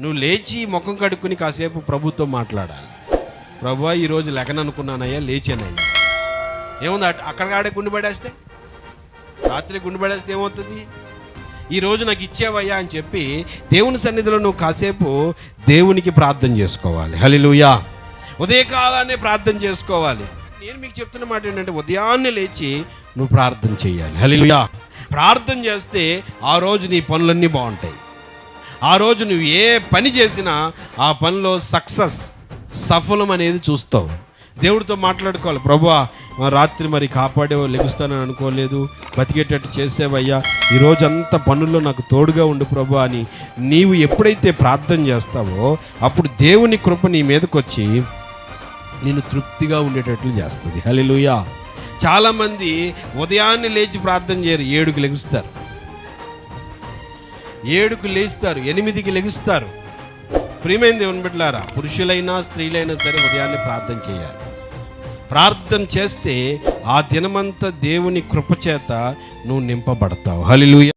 నువ్వు లేచి ముఖం కడుక్కుని కాసేపు ప్రభుతో మాట్లాడాలి. ప్రభువా ఈరోజు లెగననుకున్నానయ్యా, లేచానయ్యా. ఏముంది అక్కడికాడే గుండు పడేస్తే, రాత్రి గుండు పడేస్తే ఏమవుతుంది? ఈరోజు నాకు ఇచ్చేవయ్యా అని చెప్పి దేవుని సన్నిధిలో నువ్వు కాసేపు దేవునికి ప్రార్థన చేసుకోవాలి. హల్లెలూయా. ఉదయకాలానే ప్రార్థన చేసుకోవాలి. నేను మీకు చెప్తున్న మాట ఏంటంటే ఉదయాన్నే లేచి నువ్వు ప్రార్థన చేయాలి. హల్లెలూయా. ప్రార్థన చేస్తే ఆ రోజు నీ పనులన్నీ బాగుంటాయి. ఆ రోజు నువ్వు ఏ పని చేసినా ఆ పనిలో సఫలం అనేది చూస్తావు. దేవుడితో మాట్లాడుకోవాలి. ప్రభువా రాత్రి మరి కాపాడేవో, లెగుస్తానని అనుకోలేదు, బతికేటట్టు చేసేవయ్యా, ఈరోజు అంత పనుల్లో నాకు తోడుగా ఉండు ప్రభువా అని నీవు ఎప్పుడైతే ప్రార్థన చేస్తావో అప్పుడు దేవుని కృప నీ మీదకి వచ్చి నేను తృప్తిగా ఉండేటట్లు చేస్తుంది. హల్లెలూయా. చాలామంది ఉదయాన్నే లేచి ప్రార్థన చేయరు. 7కి లెగుస్తారు, 7కి లేస్తారు, 8కి లెగుస్తారు. ప్రియమైన దేవుని బిడ్డలారా, పురుషులైనా స్త్రీలైనా సరే ఉదయాన్నే ప్రార్థన చేయాలి. ప్రార్థన చేస్తే ఆ దినమంతా దేవుని కృప చేత నువ్వు నింపబడతావు. హల్లెలూయా.